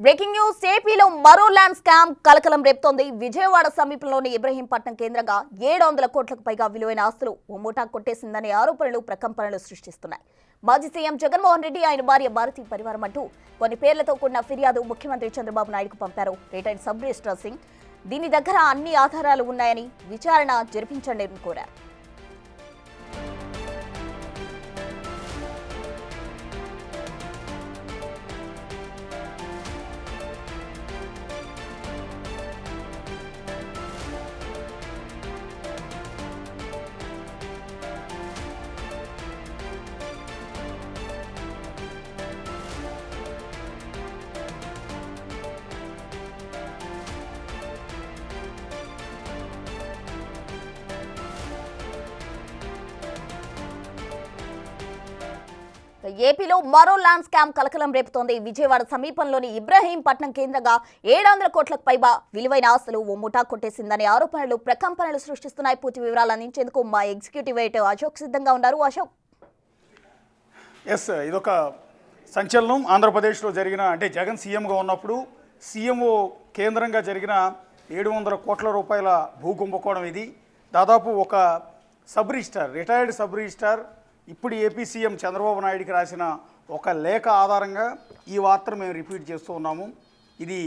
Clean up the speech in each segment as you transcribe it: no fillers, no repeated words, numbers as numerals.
Breaking news ఏపీలో మరో land scam కలకలం రేపుతోంది. విజయవాడ సమీపంలోని ఇబ్రహీంపట్నం కేంద్రంగా 700 కోట్లకు పైగా విలువైన ఆస్తులు ఓ ముఠా కొట్టేసిందనే ఆరోపణలు ప్రకంపనలు సృష్టిస్తున్నాయి. మాజీ సీఎం జగన్మోహన్ రెడ్డి, ఆయన భార్య భారతీ పరివారం అంటూ కొన్ని పేర్లతో కూడిన ఫిర్యాదు ముఖ్యమంత్రి చంద్రబాబు నాయుడుకు పంపారు రిటైర్డ్ సబ్ రిజిస్ట్రార్ సింగ్. దీని దగ్గర అన్ని ఆధారాలు ఉన్నాయని విచారణ జరిపించండి కోరారు. ఏపీలో మరో ల్యాండ్ స్కామ్ కలకలం రేపుతోంది. విజయవాడ సమీపంలోని ఇబ్రహీంపట్నం కేంద్రంగా 700 కోట్లకు పైగా విలువైన ఆస్తులు ఓ ముఠా కొట్టేసిందనే ఆరోపణలు ప్రకంపనలు సృష్టిస్తున్నాయి. పూర్తి వివరాలు అందించేందుకు మా ఎగ్జిక్యూటివ్ ఎడిటర్ అశోక్ సిద్ధంగా ఉన్నారు. అశోక్, ఇదొక సంచలనం. ఆంధ్రప్రదేశ్లో జరిగిన, అంటే జగన్ సీఎంగా ఉన్నప్పుడు సీఎంఓ కేంద్రంగా జరిగిన 700 కోట్ల రూపాయల భూ కుంభకోణం ఇది. దాదాపు ఒక sub registrar, retired sub registrar ఇప్పుడు ఏపీ సీఎం చంద్రబాబు నాయుడికి రాసిన ఒక లేఖ ఆధారంగా ఈ వార్తను మేము రిపీట్ చేస్తూ ఉన్నాము. ఇది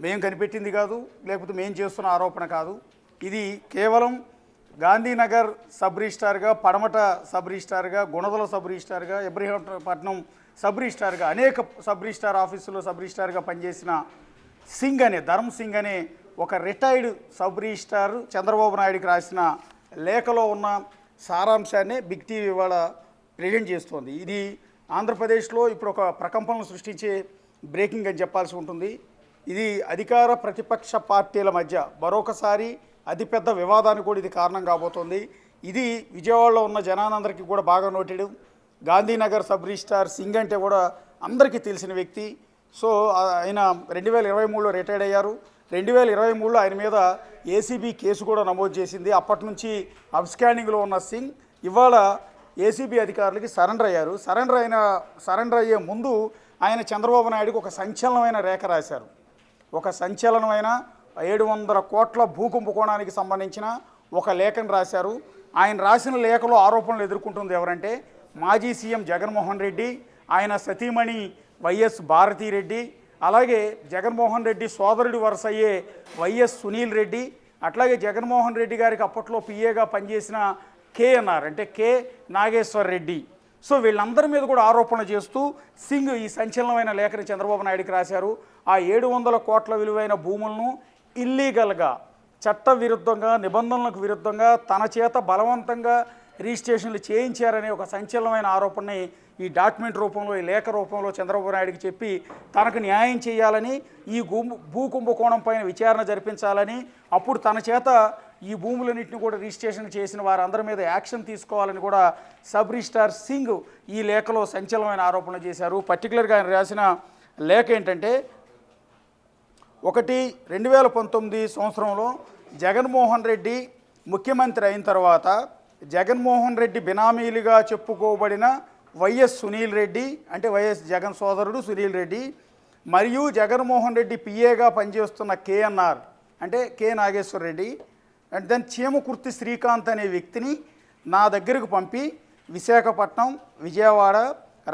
మేము కనిపెట్టింది కాదు, లేకపోతే మేము చేస్తున్న ఆరోపణ కాదు. ఇది కేవలం గాంధీనగర్ సబ్ రిజిస్టార్గా, పడమట సబ్ రిజిస్టార్గా, గుణదల సబ్ రిజిస్టార్గా, ఇబ్రహీంపట్నం సబ్ రిజిస్టార్గా, అనేక సబ్ రిజిస్టార్ ఆఫీసులో సబ్ రిజిస్టార్గా పనిచేసిన సింగ్ అనే, ధర్మ్ సింగ్ అనే ఒక రిటైర్డ్ సబ్ రిజిస్టార్ చంద్రబాబు నాయుడికి రాసిన లేఖలో ఉన్న సారాంశాన్ని బిగ్ టీవీ ఇవాళ ప్రెజెంట్ చేస్తోంది. ఇది ఆంధ్రప్రదేశ్లో ఇప్పుడు ఒక ప్రకంపనలు సృష్టించే బ్రేకింగ్ అని చెప్పాల్సి ఉంటుంది. ఇది అధికార ప్రతిపక్ష పార్టీల మధ్య మరొకసారి అతిపెద్ద వివాదానికి కూడా ఇది కారణం కాబోతోంది. ఇది విజయవాడలో ఉన్న జనానందరికీ కూడా బాగా noted. Gandhinagar sub registrar Singh అంటే కూడా అందరికీ తెలిసిన వ్యక్తి. సో ఆయన 2023లో రిటైర్డ్ అయ్యారు. 2023లో ఆయన మీద ఏసీబీ కేసు కూడా నమోదు చేసింది. అప్పటి నుంచి అబ్స్కాండింగ్లో ఉన్న సింగ్ ఇవాళ ఏసీబీ అధికారులకి సరెండర్ అయ్యారు. సరెండర్ అయ్యే ముందు ఆయన చంద్రబాబు నాయుడుకి ఒక సంచలనమైన లేఖ రాశారు. ఒక సంచలనమైన 700 కోట్ల భూ కుంభకోణానికి సంబంధించిన ఒక లేఖను రాశారు. ఆయన రాసిన లేఖలో ఆరోపణలు ఎదుర్కొంటుంది ఎవరంటే మాజీ సీఎం జగన్మోహన్ రెడ్డి, ఆయన సతీమణి వైఎస్ భారతీరెడ్డి, అలాగే జగన్మోహన్ రెడ్డి సోదరుడి వరుస అయ్యే వైఎస్ సునీల్ రెడ్డి, అట్లాగే జగన్మోహన్ రెడ్డి గారికి అప్పట్లో పిఏగా పనిచేసిన కేఎన్ఆర్ అంటే కె నాగేశ్వర్ రెడ్డి. సో వీళ్ళందరి మీద కూడా ఆరోపణలు చేస్తూ సింగ్ ఈ సంచలనమైన లేఖని చంద్రబాబు నాయుడికి రాశారు. ఆ 700 కోట్ల విలువైన భూములను ఇల్లీగల్గా, చట్ట విరుద్ధంగా, నిబంధనలకు విరుద్ధంగా తన చేత బలవంతంగా రిజిస్ట్రేషన్లు చేయించారనే ఒక సంచలనమైన ఆరోపణని ఈ డాక్యుమెంట్ రూపంలో, ఈ లేఖ రూపంలో చంద్రబాబు నాయుడికి చెప్పి తనకు న్యాయం చేయాలని, ఈ భూ కుంభకోణం పైన విచారణ జరిపించాలని, అప్పుడు తన చేత ఈ భూములన్నింటినీ కూడా రిజిస్ట్రేషన్ చేసిన వారందరి మీద యాక్షన్ తీసుకోవాలని కూడా సబ్ రిజిస్టార్ సింగ్ ఈ లేఖలో సంచలనమైన ఆరోపణలు చేశారు. పర్టికులర్గా ఆయన రాసిన లేఖ ఏంటంటే, 2019 సంవత్సరంలో జగన్మోహన్ రెడ్డి ముఖ్యమంత్రి అయిన తర్వాత జగన్మోహన్ రెడ్డి బినామీలుగా చెప్పుకోబడిన వైఎస్ సునీల్ రెడ్డి అంటే వైఎస్ జగన్ సోదరుడు సునీల్ రెడ్డి, మరియు జగన్మోహన్ రెడ్డి పిఏగా పనిచేస్తున్న కేఎన్ఆర్ అంటే K Nageswar Reddy, and then Cheemakurthi Srikanth అనే వ్యక్తిని నా దగ్గరకు పంపి విశాఖపట్నం, విజయవాడ,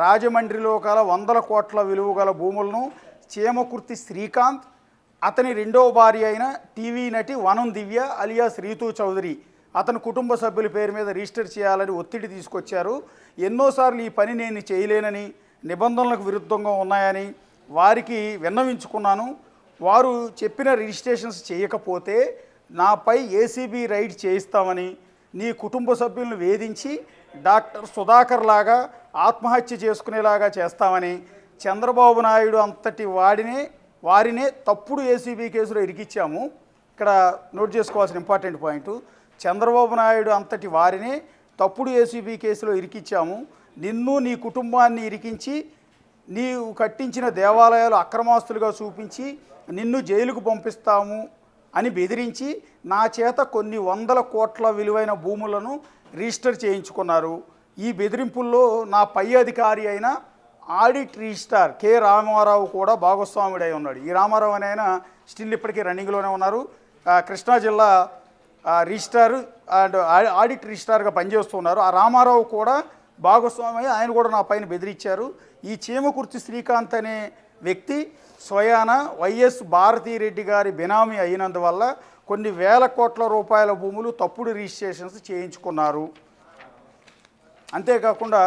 రాజమండ్రిలో గల 100 కోట్ల విలువ గల భూములను చీమకుర్తి శ్రీకాంత్, అతని రెండవ భార్య అయిన టీవీ నటి వనం దివ్య అలియాస్ రీతూ చౌదరి, అతని కుటుంబ సభ్యుల పేరు మీద రిజిస్టర్ చేయాలని ఒత్తిడి తీసుకొచ్చారు. ఎన్నోసార్లు ఈ పని నేను చేయలేనని, నిబంధనలకు విరుద్ధంగా ఉన్నాయని వారికి విన్నవించుకున్నాను. వారు చెప్పిన రిజిస్ట్రేషన్స్ చేయకపోతే నాపై ఏసీబీ రైడ్ చేయిస్తామని, నీ కుటుంబ సభ్యులను వేధించి డాక్టర్ సుధాకర్ లాగా ఆత్మహత్య చేసుకునేలాగా చేస్తామని చంద్రబాబు నాయుడు అంతటి వారినే తప్పుడు ఏసీబీ కేసులో ఇరికిచ్చాము. ఇక్కడ నోట్ చేసుకోవాల్సిన ఇంపార్టెంట్ పాయింట్, చంద్రబాబు నాయుడు అంతటి వారినే తప్పుడు ఏసీబీ కేసులో ఇరికిచ్చాము. నిన్ను, నీ కుటుంబాన్ని ఇరికించి, నీవు కట్టించిన దేవాలయాలు అక్రమాస్తులుగా చూపించి నిన్ను జైలుకు పంపిస్తాము అని బెదిరించి నా చేత కొన్ని 100 కోట్ల విలువైన భూములను రిజిస్టర్ చేయించుకున్నారు. ఈ బెదిరింపుల్లో నా పై అధికారి అయిన ఆడిట్ రిజిస్ట్రార్ కె రామారావు కూడా భాగస్వాముడై ఉన్నాడు. ఈ రామారావు అనే ఆయన స్టిల్ ఇప్పటికీ రన్నింగ్లోనే ఉన్నారు. కృష్ణా జిల్లా రిజిస్ట్రార్ అండ్ ఆడిట్ రిజిస్ట్రార్గా పనిచేస్తున్నారు. ఆ రామారావు కూడా భాగస్వామి, ఆయన కూడా నా పైన బెదిరించారు. ఈ చీమకుర్తి శ్రీకాంత్ అనే వ్యక్తి స్వయాన వైఎస్ భారతీరెడ్డి గారి బినామీ అయినందువల్ల కొన్ని వేల కోట్ల రూపాయల భూములు తప్పుడు రిజిస్ట్రేషన్స్ చేయించుకున్నారు. అంతేకాకుండా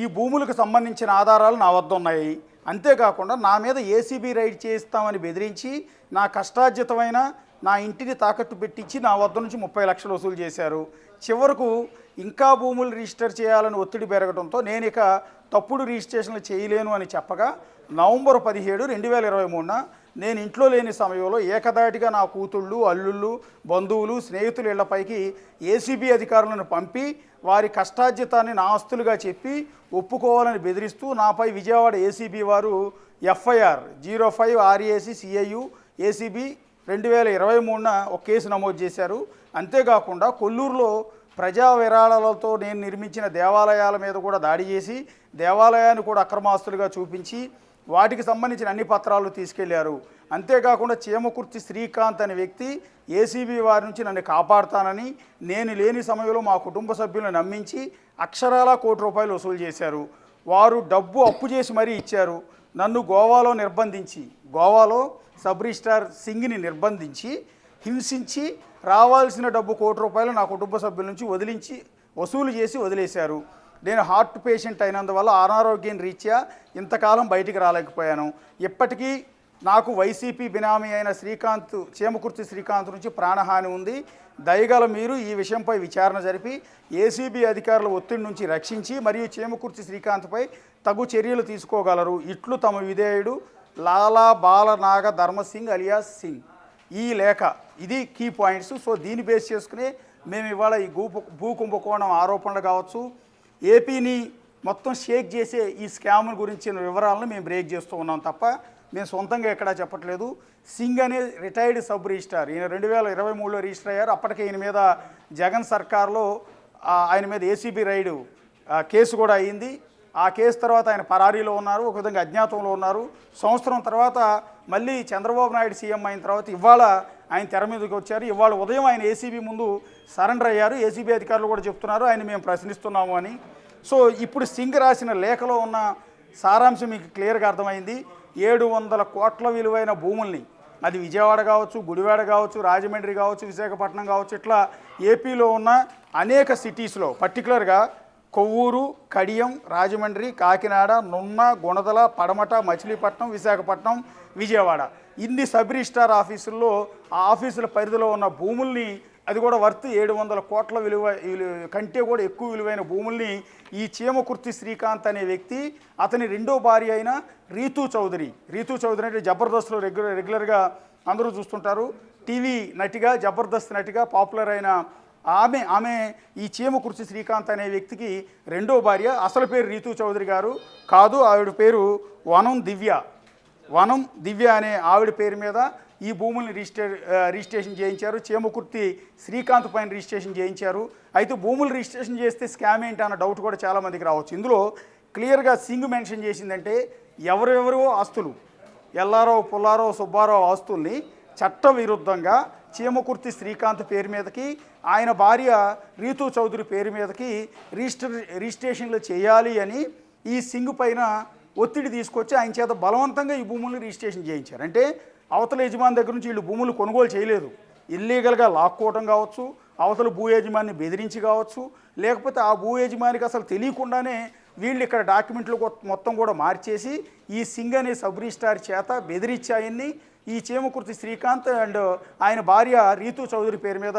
ఈ భూములకు సంబంధించిన ఆధారాలు నా వద్ద ఉన్నాయి. అంతేకాకుండా నా మీద ఏసీబీ రైడ్ చేయిస్తామని బెదిరించి నా కష్టార్జితమైన నా ఇంటిని తాకట్టు పెట్టించి నా వద్ద నుంచి 30 లక్షలు వసూలు చేశారు. చివరకు ఇంకా భూములు రిజిస్టర్ చేయాలని ఒత్తిడి పెరగడంతో నేను ఇక తప్పుడు రిజిస్ట్రేషన్లు చేయలేను అని చెప్పగా నవంబర్ 17, 2023న నేను ఇంట్లో లేని సమయంలో ఏకదాటిగా నా కూతుళ్ళు, అల్లుళ్ళు, బంధువులు, స్నేహితుల ఇళ్లపైకి ఏసీబీ అధికారులను పంపి వారి కష్టార్జితాన్ని నా ఆస్తులుగా చెప్పి ఒప్పుకోవాలని బెదిరిస్తూ నాపై విజయవాడ ఏసీబీ వారు ఎఫ్ఐఆర్ 05 RAC CIU ఏసీబీ 2023న ఒక కేసు నమోదు చేశారు. అంతేకాకుండా కొల్లూరులో ప్రజా విరాళాలతో నేను నిర్మించిన దేవాలయాల మీద కూడా దాడి చేసి దేవాలయాన్ని కూడా అక్రమాస్తులుగా చూపించి వాటికి సంబంధించిన అన్ని పత్రాలు తీసుకెళ్లారు. అంతేకాకుండా చీమకుర్తి శ్రీకాంత్ అనే వ్యక్తి ఏసీబీ వారి నుంచి నన్ను కాపాడుతానని నేను లేని సమయంలో మా కుటుంబ సభ్యులను నమ్మించి అక్షరాల ₹1 కోటి వసూలు చేశారు. వారు డబ్బు అప్పు చేసి మరీ ఇచ్చారు. నన్ను గోవాలో నిర్బంధించి, గోవాలో సబ్ రిజిస్ట్రార్ సింగ్ని నిర్బంధించి హింసించి రావాల్సిన డబ్బు ₹1 కోటి నా కుటుంబ సభ్యుల నుంచి వసూలు చేసి వదిలేశారు. నేను హార్ట్ పేషెంట్ అయినందువల్ల అనారోగ్యం రీత్యా ఇంతకాలం బయటికి రాలేకపోయాను. ఇప్పటికీ నాకు వైసీపీ బినామీ అయిన చీమకుర్తి శ్రీకాంత్ నుంచి ప్రాణహాని ఉంది. దయగల మీరు ఈ విషయంపై విచారణ జరిపి ఏసీబీ అధికారుల ఒత్తిడి నుంచి రక్షించి మరియు చీమకుర్తి శ్రీకాంత్పై తగు చర్యలు తీసుకోగలరు. ఇట్లు తమ విధేయుడు లాలా బాలనాగ ధర్మసింగ్ అలియాస్ సింగ్. ఈ లేఖ ఇది కీ పాయింట్స్. సో దీన్ని బేస్ చేసుకుని మేము ఇవాళ ఈ భూ కుంభకోణం ఆరోపణలు కావచ్చు, ఏపీని మొత్తం షేక్ చేసే ఈ స్కామ్ గురించిన వివరాలను మేము బ్రేక్ చేస్తూ ఉన్నాం తప్ప మేము సొంతంగా ఎక్కడా చెప్పట్లేదు. సింగ్ అనే రిటైర్డ్ సబ్ రిజిస్ట్రార్, ఈయన 2023లో రిజిస్టర్ అయ్యారు. అప్పటికే ఈయన మీద జగన్ సర్కార్లో ఆయన మీద ఏసీబీ రైడ్ కేసు కూడా అయ్యింది. ఆ కేసు తర్వాత ఆయన పరారీలో ఉన్నారు, ఒక విధంగా అజ్ఞాతంలో ఉన్నారు. సంవత్సరం తర్వాత మళ్ళీ చంద్రబాబు నాయుడు సీఎం అయిన తర్వాత ఇవాళ ఆయన తెర మీదకి వచ్చారు. ఇవాళ ఉదయం ఆయన ఏసీబీ ముందు సరెండర్ అయ్యారు. ఏసీబీ అధికారులు కూడా చెప్తున్నారు ఆయన మేము ప్రశ్నిస్తున్నాము అని. సో ఇప్పుడు సింగ్ రాసిన లేఖలో ఉన్న సారాంశం మీకు క్లియర్గా అర్థమైంది. 700 కోట్ల విలువైన భూముల్ని, అది విజయవాడ కావచ్చు, గుడివాడ కావచ్చు, రాజమండ్రి కావచ్చు, విశాఖపట్నం కావచ్చు, ఇట్లా ఏపీలో ఉన్న అనేక సిటీస్లో పర్టికులర్గా కొవ్వూరు, కడియం, రాజమండ్రి, కాకినాడ, నున్న, గుణదల, పడమట, మచిలీపట్నం, విశాఖపట్నం, విజయవాడ ఇన్ని సబ్ రిజిస్ట్రార్ ఆఫీసుల్లో ఆ ఆఫీసుల పరిధిలో ఉన్న భూముల్ని, అది కూడా వర్త్ 700 కోట్ల విలువ కంటే కూడా ఎక్కువ విలువైన భూముల్ని ఈ చీమకుర్తి శ్రీకాంత్ అనే వ్యక్తి, అతని రెండో భార్య అయిన రీతూ చౌదరి అంటే జబర్దస్త్లో రెగ్యులర్గా అందరూ చూస్తుంటారు, టీవీ నటిగా, జబర్దస్త్ నటిగా పాపులర్ అయిన ఆమె ఈ చీమకుర్తి శ్రీకాంత్ అనే వ్యక్తికి రెండో భార్య. అసలు పేరు రీతూ చౌదరి గారు కాదు, ఆవిడ పేరు వనం దివ్య అనే ఆవిడ పేరు మీద ఈ భూముల్ని రిజిస్ట్రేషన్ చేయించారు. చీమకుర్తి శ్రీకాంత్ పైన రిజిస్ట్రేషన్ చేయించారు. అయితే భూములు రిజిస్ట్రేషన్ చేస్తే స్కామ్ ఏంటి అన్న డౌట్ కూడా చాలామందికి రావచ్చు. ఇందులో క్లియర్గా సింగ్ మెన్షన్ చేసిందంటే ఎవరెవరో ఆస్తులు, ఎల్లారావు, పుల్లారావు, సుబ్బారావు ఆస్తుల్ని చట్టవిరుద్ధంగా చీమకుర్తి శ్రీకాంత్ పేరు మీదకి, ఆయన భార్య రీతూ చౌదరి పేరు మీదకి రిజిస్ట్రేషన్లు చేయాలి అని ఈ సింగ్ పైన ఒత్తిడి తీసుకొచ్చి ఆయన చేత బలవంతంగా ఈ భూములను రిజిస్ట్రేషన్ చేయించారు. అంటే అవతల యజమాని దగ్గర నుంచి వీళ్ళు భూములు కొనుగోలు చేయలేదు, ఇల్లీగల్గా లాక్కోవటం కావచ్చు, అవతల భూ యజమాని బెదిరించి కావచ్చు, లేకపోతే ఆ భూ యజమానికి అసలు తెలియకుండానే వీళ్ళు ఇక్కడ డాక్యుమెంట్లు మొత్తం కూడా మార్చేసి ఈ సింగ్ అనే సబ్ రిజిస్ట్రార్ చేత బెదిరించి ఆయన్ని ఈ చీమకుర్తి శ్రీకాంత్ అండ్ ఆయన భార్య రీతూ చౌదరి పేరు మీద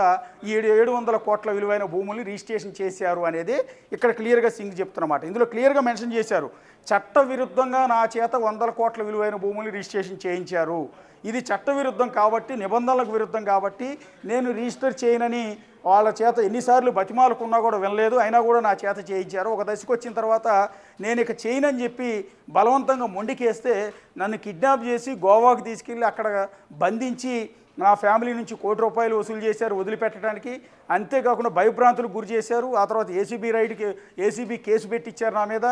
700 కోట్ల విలువైన భూముల్ని రిజిస్ట్రేషన్ చేశారు అనేది ఇక్కడ క్లియర్గా సింగ్ చెప్తున్నమాట. ఇందులో క్లియర్గా మెన్షన్ చేశారు, చట్టవిరుద్ధంగా నా చేత 100 కోట్ల విలువైన భూముల్ని రిజిస్ట్రేషన్ చేయించారు. ఇది చట్టవిరుద్ధం కాబట్టి, నిబంధనలకు విరుద్ధం కాబట్టి నేను రిజిస్టర్ చేయనని వాళ్ళ చేత ఎన్నిసార్లు బతిమాలకున్నా కూడా వినలేదు, అయినా కూడా నా చేత చేయించారు. ఒక దశకు వచ్చిన తర్వాత నేను ఇక చేయనని చెప్పి బలవంతంగా మొండికేస్తే నన్ను కిడ్నాప్ చేసి గోవాకు తీసుకెళ్ళి అక్కడ బంధించి నా ఫ్యామిలీ నుంచి ₹1 కోటి వసూలు చేశారు వదిలిపెట్టడానికి. అంతేకాకుండా భయభ్రాంతులకు గురి చేశారు. ఆ తర్వాత ఏసీబీ కేసు పెట్టించారు నా మీద.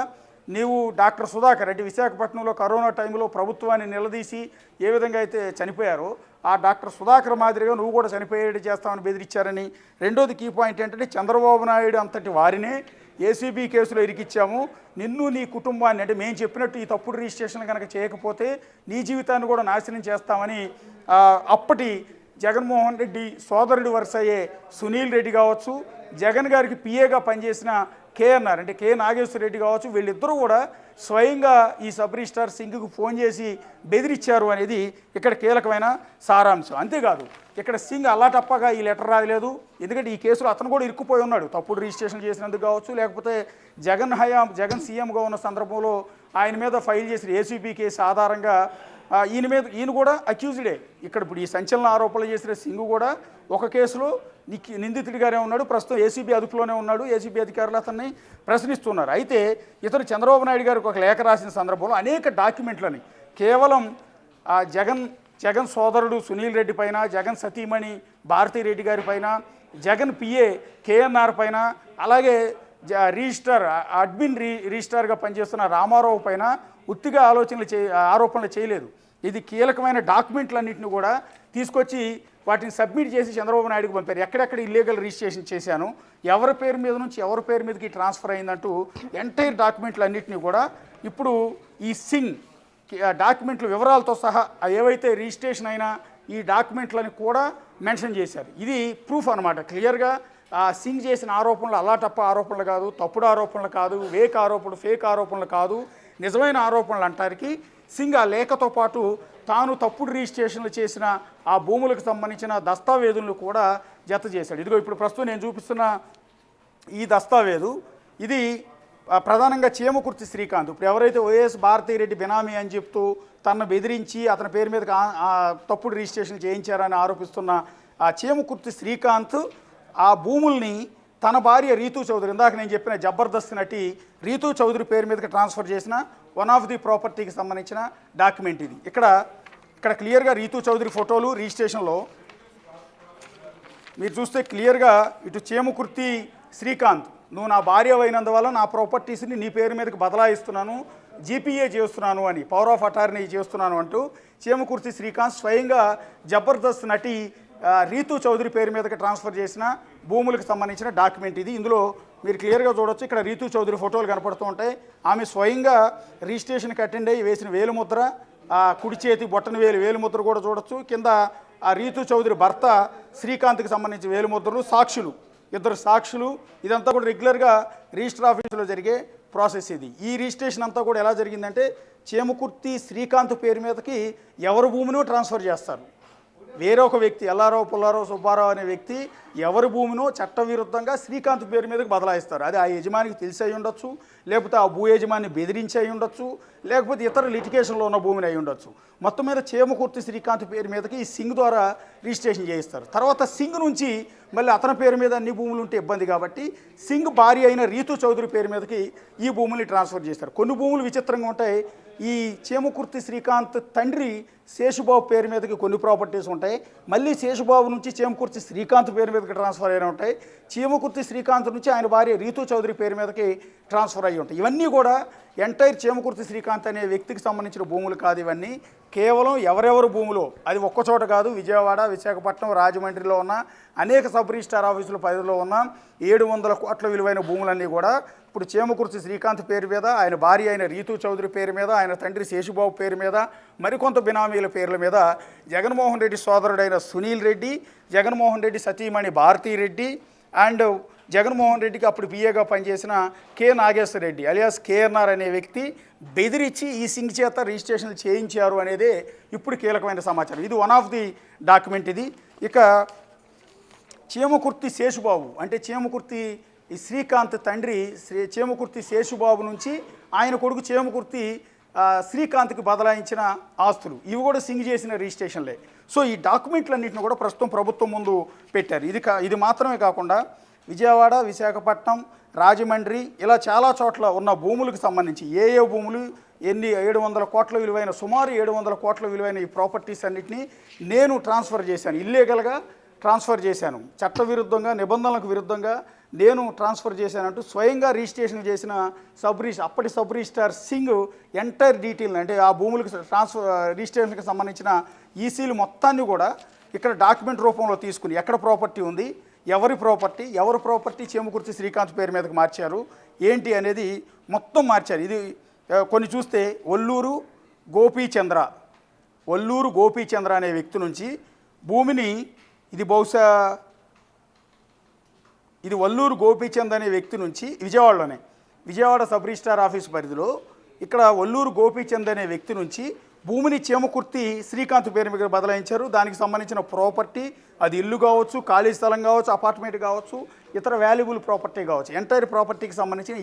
నీవు డాక్టర్ సుధాకర్ అంటే విశాఖపట్నంలో కరోనా టైంలో ప్రభుత్వాన్ని నిలదీసి ఏ విధంగా అయితే చనిపోయారో ఆ డాక్టర్ సుధాకర్ మాదిరిగా నువ్వు కూడా చనిపోయేది చేస్తామని బెదిరించారని. రెండోది కీ పాయింట్ ఏంటంటే చంద్రబాబు నాయుడు అంతటి వారినే ఏసీబీ కేసులో ఇరికిచ్చాము, నిన్ను నీ కుటుంబాన్ని అంటే మేము చెప్పినట్టు ఈ తప్పుడు రిజిస్ట్రేషన్ కనుక చేయకపోతే నీ జీవితాన్ని కూడా నాశనం చేస్తామని అప్పటి జగన్మోహన్ రెడ్డి సోదరుడి వరుస అయ్యే సునీల్ రెడ్డి కావచ్చు, జగన్ గారికి పిఏగా పనిచేసిన కేఎన్ఆర్ అంటే కె నాగేశ్వర రెడ్డి కావచ్చు, వీళ్ళిద్దరూ కూడా స్వయంగా ఈ సబ్ రిజిస్ట్రార్ సింగ్కు ఫోన్ చేసి బెదిరించారు అనేది ఇక్కడ కీలకమైన సారాంశం. అంతేకాదు ఇక్కడ సింగ్ అల్లాటప్పగా ఈ లెటర్ రాయలేదు, ఎందుకంటే ఈ కేసులో అతను కూడా ఇరుక్కుపోయి ఉన్నాడు, తప్పుడు రిజిస్ట్రేషన్ చేసినందుకు కావచ్చు, లేకపోతే జగన్ సీఎంగా ఉన్న సందర్భంలో ఆయన మీద ఫైల్ చేసిన ఏసీబీ కేసు ఆధారంగా ఈయన కూడా అక్యూజ్డే. ఇక్కడ ఇప్పుడు ఈ సంచలన ఆరోపణలు చేసిన సింగ్ కూడా ఒక కేసులో నిందితుడిగానే ఉన్నాడు, ప్రస్తుతం ఏసీబీ అదుపులోనే ఉన్నాడు, ఏసీబీ అధికారులు అతన్ని ప్రశ్నిస్తున్నారు. అయితే ఇతను చంద్రబాబు నాయుడు గారికి ఒక లేఖ రాసిన సందర్భంలో అనేక డాక్యుమెంట్లని కేవలం జగన్ సోదరుడు సునీల్ రెడ్డి పైన, జగన్ సతీమణి భారతీ రెడ్డి గారి పైన, జగన్ పిఏ కేఎన్ఆర్ పైన, అలాగే అడ్మిన్ రిజిస్ట్రార్గా పనిచేస్తున్న రామారావు పైన ఉత్తిగా ఆరోపణలు చేయలేదు. ఇది కీలకమైన డాక్యుమెంట్లన్నింటినీ కూడా తీసుకొచ్చి వాటిని సబ్మిట్ చేసి చంద్రబాబు నాయుడుకి పంపారు. ఎక్కడెక్కడ ఇల్లీగల్ రిజిస్ట్రేషన్ చేశాను, ఎవరి పేరు మీద నుంచి ఎవరి పేరు మీదకి ట్రాన్స్ఫర్ అయిందంటూ ఎంటైర్ డాక్యుమెంట్లన్నింటినీ కూడా ఇప్పుడు ఈ సింగ్ డాక్యుమెంట్ల వివరాలతో సహా ఏవైతే రిజిస్ట్రేషన్ అయినా ఈ డాక్యుమెంట్లని కూడా మెన్షన్ చేశారు. ఇది ప్రూఫ్ అనమాట. క్లియర్గా సింగ్ చేసిన ఆరోపణలు అల్లాటప్ప ఆరోపణలు కాదు, తప్పుడు ఆరోపణలు కాదు, ఫేక్ ఆరోపణలు కాదు, నిజమైన ఆరోపణలు అంటానికి సింగ్ ఆ లేఖతో పాటు తాను తప్పుడు రిజిస్ట్రేషన్లు చేసిన ఆ భూములకు సంబంధించిన దస్తావేజులను కూడా జత చేశాడు. ఇదిగో ఇప్పుడు ప్రస్తుతం నేను చూపిస్తున్న ఈ దస్తావేజు ఇది ప్రధానంగా చీమకుర్తి శ్రీకాంత్, ఇప్పుడు ఎవరైతే వైఎస్ భారతీరెడ్డి బినామీ అని చెప్తూ తనను బెదిరించి అతని పేరు మీద తప్పుడు రిజిస్ట్రేషన్ చేయించారని ఆరోపిస్తున్న ఆ చీమకుర్తి శ్రీకాంత్ ఆ భూముల్ని తన భార్య రీతూ చౌదరి, ఇందాక నేను చెప్పిన జబర్దస్త్ నటి రీతూ చౌదరి పేరు మీదకి ట్రాన్స్ఫర్ చేసిన వన్ ఆఫ్ ది ప్రాపర్టీకి సంబంధించిన డాక్యుమెంట్ ఇది. ఇక్కడ క్లియర్గా రీతూ చౌదరి ఫోటోలు రిజిస్ట్రేషన్లో మీరు చూస్తే క్లియర్గా ఇటు చీమకుర్తి శ్రీకాంత్, నువ్వు నా భార్య అయినందువల్ల నా ప్రాపర్టీస్ని నీ పేరు మీదకి బదలాయిస్తున్నాను, జీపీఏ చేస్తున్నాను అని, పవర్ ఆఫ్ అటార్నీ చేస్తున్నాను అంటూ చీమకుర్తి శ్రీకాంత్ స్వయంగా జబర్దస్త్ నటి రీతూ చౌదరి పేరు మీదకి ట్రాన్స్ఫర్ చేసిన భూములకు సంబంధించిన డాక్యుమెంట్ ఇది. ఇందులో మీరు క్లియర్గా చూడొచ్చు, ఇక్కడ రీతూ చౌదరి ఫోటోలు కనపడుతూ ఉంటాయి. ఆమె స్వయంగా రిజిస్ట్రేషన్కి అటెండ్ అయ్యి వేసిన వేలుముద్ర, కుడి చేతి బొట్టన వేలుముద్ర కూడా చూడొచ్చు. కింద ఆ రీతూ చౌదరి భర్త శ్రీకాంత్కి సంబంధించిన వేలుముద్రలు, ఇద్దరు సాక్షులు, ఇదంతా కూడా రెగ్యులర్గా రిజిస్టర్ ఆఫీసులో జరిగే ప్రాసెస్ ఇది. ఈ రిజిస్ట్రేషన్ అంతా కూడా ఎలా జరిగిందంటే చీమకుర్తి శ్రీకాంత్ పేరు మీదకి ఎవరి భూమినో ట్రాన్స్ఫర్ చేస్తారు. వేరే ఒక వ్యక్తి ఎల్లారావు పుల్లారావు సుబ్బారావు అనే వ్యక్తి ఎవరి భూమినో చట్టవిరుద్ధంగా శ్రీకాంత్ పేరు మీదకి బదలాయిస్తారు. అది ఆ యజమానికి తెలిసి అయి ఉండొచ్చు, లేకపోతే ఆ భూ యజమాని బెదిరించి అయి ఉండొచ్చు, లేకపోతే ఇతర లిటిగేషన్లో ఉన్న భూమిని అయి ఉండొచ్చు. మొత్తం మీద చీమకుర్తి శ్రీకాంత్ పేరు మీదకి ఈ సింగ్ ద్వారా రిజిస్ట్రేషన్ చేయిస్తారు. తర్వాత సింగ్ నుంచి మళ్ళీ అతని పేరు మీద అన్ని భూములు ఉంటే ఇబ్బంది కాబట్టి సింగ్ భార్య అయిన రీతూ చౌదరి పేరు మీదకి ఈ భూముల్ని ట్రాన్స్ఫర్ చేస్తారు. కొన్ని భూములు విచిత్రంగా ఉంటాయి. ఈ చీమకుర్తి శ్రీకాంత్ తండ్రి శేషుబాబు పేరు మీదకి కొన్ని ప్రాపర్టీస్ ఉంటాయి, మళ్ళీ శేషుబాబు నుంచి చీమకుర్తి శ్రీకాంత్ పేరు మీదకి ట్రాన్స్ఫర్ అయిన ఉంటాయి, చీమకుర్తి శ్రీకాంత్ నుంచి ఆయన భార్య రీతూ చౌదరి పేరు మీదకి ట్రాన్స్ఫర్ అయ్యి ఉంటాయి. ఇవన్నీ కూడా ఎంటైర్ చీమకుర్తి శ్రీకాంత్ అనే వ్యక్తికి సంబంధించిన భూములు కాదు. ఇవన్నీ కేవలం ఎవరెవరు భూములో, అది ఒక్కచోట కాదు, విజయవాడ, విశాఖపట్నం, రాజమండ్రిలో ఉన్న అనేక సబ్ రిజిస్టార్ ఆఫీసుల పరిధిలో ఉన్న 700 కోట్ల విలువైన భూములన్నీ కూడా ఇప్పుడు చీమకుర్తి శ్రీకాంత్ పేరు మీద, ఆయన భార్య అయిన రీతూ చౌదరి పేరు మీద, ఆయన తండ్రి శేషుబాబు పేరు మీద, మరికొంత బినామీల పేర్ల మీద జగన్మోహన్ రెడ్డి సోదరుడైన సునీల్ రెడ్డి, జగన్మోహన్ రెడ్డి సతీమణి భారతీ రెడ్డి అండ్ జగన్మోహన్ రెడ్డికి అప్పుడు పిఏగా పనిచేసిన K Nageswara Reddy alias KNR అనే వ్యక్తి బెదిరించి ఈ సింగ్ చేత రిజిస్ట్రేషన్లు చేయించారు అనేదే ఇప్పుడు కీలకమైన సమాచారం. ఇది వన్ ఆఫ్ ది డాక్యుమెంట్ ఇది. ఇక చీమకుర్తి శేషుబాబు అంటే చీమకుర్తి శ్రీకాంత్ తండ్రి చీమకుర్తి శేషుబాబు నుంచి ఆయన కొడుకు చీమకుర్తి శ్రీకాంత్కి బదలాయించిన ఆస్తులు, ఇవి కూడా సింగ్ చేసిన రిజిస్ట్రేషన్లే. సో ఈ డాక్యుమెంట్లన్నింటిని కూడా ప్రస్తుతం ప్రభుత్వం ముందు పెట్టారు. ఇది మాత్రమే కాకుండా విజయవాడ, విశాఖపట్నం, రాజమండ్రి ఇలా చాలా చోట్ల ఉన్న భూములకు సంబంధించి ఏ భూములు ఎన్ని 700 కోట్ల విలువైన, సుమారు 700 కోట్ల విలువైన ఈ ప్రాపర్టీస్ అన్నింటినీ నేను ట్రాన్స్ఫర్ చేశాను, ఇల్లీగల్గా ట్రాన్స్ఫర్ చేశాను, చట్టవిరుద్ధంగా, నిబంధనలకు విరుద్ధంగా నేను ట్రాన్స్ఫర్ చేశానంటూ స్వయంగా రిజిస్ట్రేషన్ చేసిన అప్పటి sub registrar Singh entire detail అంటే ఆ భూములకు రిజిస్ట్రేషన్కి సంబంధించిన ఈసీలు మొత్తాన్ని కూడా ఇక్కడ డాక్యుమెంట్ రూపంలో తీసుకుని ఎక్కడ ప్రాపర్టీ ఉంది, ఎవరి ప్రాపర్టీ చేమకుర్తి శ్రీకాంత్ పేరు మీదకి మార్చారు ఏంటి అనేది మొత్తం మార్చారు. ఇది కొన్ని చూస్తే ఒల్లూరు గోపీచంద్ర అనే వ్యక్తి నుంచి భూమిని ఇది ఒల్లూరు గోపీచంద్ అనే వ్యక్తి నుంచి విజయవాడ సబ్ రిజిస్ట్రార్ ఆఫీస్ పరిధిలో ఇక్కడ ఒల్లూరు గోపీచంద్ అనే వ్యక్తి నుంచి భూమిని చేమకుర్తి శ్రీకాంత్ పేరు మీద బదలాయించారు. దానికి సంబంధించిన ప్రాపర్టీ, అది ఇల్లు కావచ్చు, ఖాళీ స్థలం కావచ్చు, అపార్ట్మెంట్ కావచ్చు, ఇతర వాల్యుబుల్ ప్రాపర్టీ కావచ్చు, ఎంటైర్ ప్రాపర్టీకి సంబంధించిన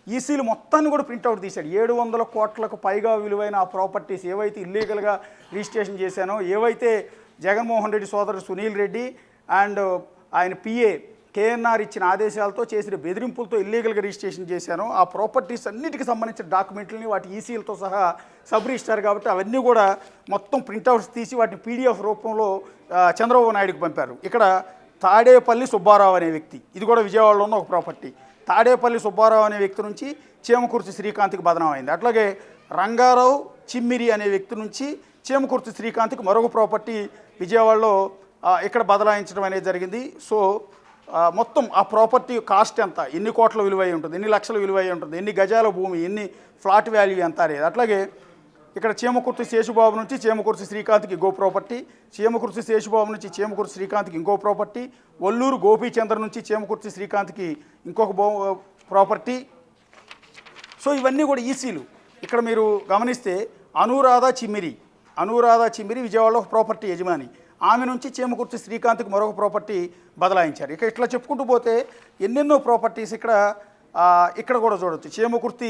ఈసీలు మొత్తాన్ని కూడా ప్రింట్అవుట్ తీశాడు. 700 కోట్లకు పైగా విలువైన ఆ ప్రాపర్టీస్ ఏవైతే ఇల్లీగల్గా రిజిస్ట్రేషన్ చేశానో, ఏవైతే జగన్మోహన్ రెడ్డి సోదరుడు సునీల్ రెడ్డి అండ్ ఆయన పిఏ కేఎన్ఆర్ ఇచ్చిన ఆదేశాలతో చేసిన బెదిరింపులతో ఇల్లీగల్గా రిజిస్ట్రేషన్ చేశాను, ఆ ప్రాపర్టీస్ అన్నిటికి సంబంధించిన డాక్యుమెంట్లని వాటి ఈసీలతో సహా సబ్ రిజిస్ట్రార్ కాబట్టి అవన్నీ కూడా మొత్తం ప్రింట్అవుట్స్ తీసి వాటిని పీడిఎఫ్ రూపంలో చంద్రబాబు నాయుడుకి పంపారు. ఇక్కడ తాడేపల్లి సుబ్బారావు అనే వ్యక్తి, ఇది కూడా విజయవాడలో ఉన్న ఒక ప్రాపర్టీ, తాడేపల్లి సుబ్బారావు అనే వ్యక్తి నుంచి చేమకుర్తి శ్రీకాంత్కి బదనామైంది. అట్లాగే రంగారావు చిమ్మిరి అనే వ్యక్తి నుంచి చేమకుర్తి శ్రీకాంత్కి మరొక ప్రాపర్టీ విజయవాడలో ఇక్కడ బదలాయించడం అనేది జరిగింది. సో మొత్తం ఆ ప్రాపర్టీ కాస్ట్ ఎంత, ఎన్ని కోట్ల విలువ అయి ఉంటుంది, ఎన్ని లక్షల విలువ అయి ఉంటుంది, ఎన్ని గజాల భూమి, ఎన్ని ఫ్లాట్ వాల్యూ ఎంత అనేది. అట్లాగే ఇక్కడ చేమకుర్తి శేషుబాబు నుంచి చేమకుర్తి శ్రీకాంత్కి ఇంకో ప్రాపర్టీ, చేమకుర్తి శేషుబాబు నుంచి చేమకుర్తి శ్రీకాంత్కి ఇంకో ప్రాపర్టీ, ఒల్లూరు గోపీచంద్ర నుంచి చేమకుర్తి శ్రీకాంత్కి ఇంకొక ప్రాపర్టీ. సో ఇవన్నీ కూడా ఈసీలు. ఇక్కడ మీరు గమనిస్తే అనురాధ చిమ్మిరి విజయవాడలో ఒక ప్రాపర్టీ యజమాని, ఆమె నుంచి చేమకుర్తి శ్రీకాంత్కి మరొక ప్రాపర్టీ బదలాయించారు. ఇట్లా చెప్పుకుంటూ పోతే ఎన్నెన్నో ప్రాపర్టీస్ ఇక్కడ కూడా చూడవచ్చు. చేమకుర్తి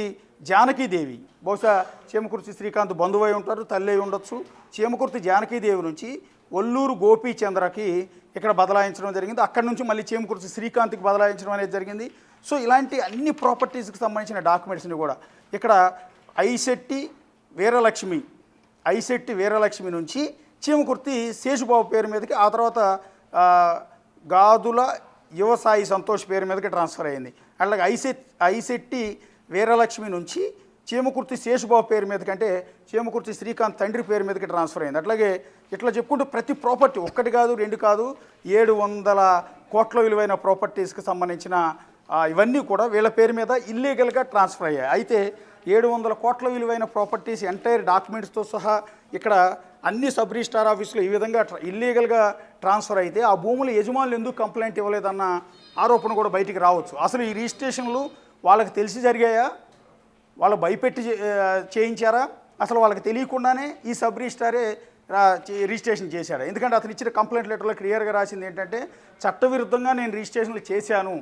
జానకీదేవి, బహుశా చేమకుర్తి శ్రీకాంత్ బంధువై ఉంటారు, తల్లి అయి ఉండొచ్చు. చేమకుర్తి జానకీదేవి నుంచి ఒల్లూరు గోపీచంద్రకి ఇక్కడ బదలాయించడం జరిగింది. అక్కడి నుంచి మళ్ళీ చేమకుర్తి శ్రీకాంత్కి బదలాయించడం అనేది జరిగింది. సో ఇలాంటి అన్ని ప్రాపర్టీస్కి సంబంధించిన డాక్యుమెంట్స్ని కూడా ఇక్కడ ఐశెట్టి వీరలక్ష్మి నుంచి చేమకుర్తి శేషుబాబు పేరు మీదకి, ఆ తర్వాత గాదుల యువసాయి సంతోష్ పేరు మీదకి ట్రాన్స్ఫర్ అయింది. అట్లాగే ఐశెట్టి వీరలక్ష్మి నుంచి చేమకుర్తి శేషుబాబు పేరు మీదకి, అంటే చేమకుర్తి శ్రీకాంత్ తండ్రి పేరు మీదకి ట్రాన్స్ఫర్ అయింది. అట్లాగే ఇట్లా చెప్పుకుంటూ ప్రతి ప్రాపర్టీ, ఒకటి కాదు రెండు కాదు, 700 కోట్ల విలువైన ప్రాపర్టీస్కి సంబంధించిన ఇవన్నీ కూడా వీళ్ళ పేరు మీద ఇల్లీగల్గా ట్రాన్స్ఫర్ అయ్యాయి. అయితే 700 కోట్ల విలువైన ప్రాపర్టీస్ ఎంటైర్ డాక్యుమెంట్స్తో సహా ఇక్కడ అన్ని సబ్ రిజిస్ట్రార్ ఆఫీసులో ఈ విధంగా ఇల్లీగల్గా ట్రాన్స్ఫర్ అయితే ఆ భూముల యజమానులు ఎందుకు కంప్లైంట్ ఇవ్వలేదన్న ఆరోపణ కూడా బయటికి రావచ్చు. అసలు ఈ రిజిస్ట్రేషన్లు వాళ్ళకి తెలిసి జరిగాయా, వాళ్ళు భయపెట్టి చేయించారా, అసలు వాళ్ళకి తెలియకుండానే ఈ సబ్ రిజిస్ట్రారే రిజిస్ట్రేషన్ చేశాడు? ఎందుకంటే అతను ఇచ్చిన కంప్లైంట్ లెటర్లో క్లియర్గా రాసింది ఏంటంటే, చట్టవిరుద్ధంగా నేను రిజిస్ట్రేషన్లు చేశాను,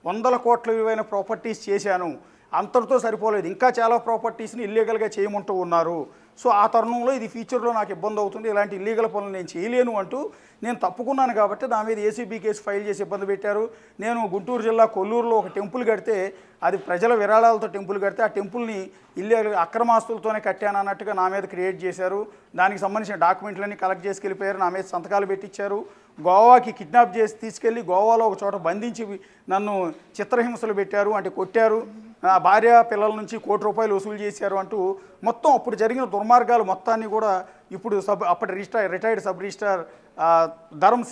100 కోట్ల విలువైన ప్రాపర్టీస్ చేశాను, అంతటితో సరిపోలేదు, ఇంకా చాలా ప్రాపర్టీస్ని ఇల్లీగల్గా చేయమంటూ ఉన్నారు. సో ఆ తరుణంలో ఇది ఫ్యూచర్లో నాకు ఇబ్బంది అవుతుంది, ఇలాంటి ఇల్లీగల్ పనులు నేను చేయలేను అంటూ నేను తప్పుకున్నాను కాబట్టి నా మీద ఏసీబీ కేసు ఫైల్ చేసి ఇబ్బంది పెట్టారు. నేను గుంటూరు జిల్లా కొల్లూరులో ఒక టెంపుల్ కడితే, అది ప్రజల విరాళాలతో టెంపుల్ కడితే ఆ టెంపుల్ని ఇల్లీగల్ అక్రమాస్తులతోనే కట్టాను అన్నట్టుగా నా మీద క్రియేట్ చేశారు. దానికి సంబంధించిన డాక్యుమెంట్లన్నీ కలెక్ట్ చేసుకెళ్ళిపోయారు, నా మీద సంతకాలు పెట్టించారు. గోవాకి కిడ్నాప్ చేసి తీసుకెళ్ళి గోవాలో ఒక చోట బంధించి నన్ను చిత్రహింసలు పెట్టారు, అంటే కొట్టారు, నా భార్య పిల్లల నుంచి ₹1 కోటి వసూలు చేశారు అంటూ మొత్తం అప్పుడు జరిగిన దుర్మార్గాలు మొత్తాన్ని కూడా ఇప్పుడు అప్పటి retired sub registrar Dharam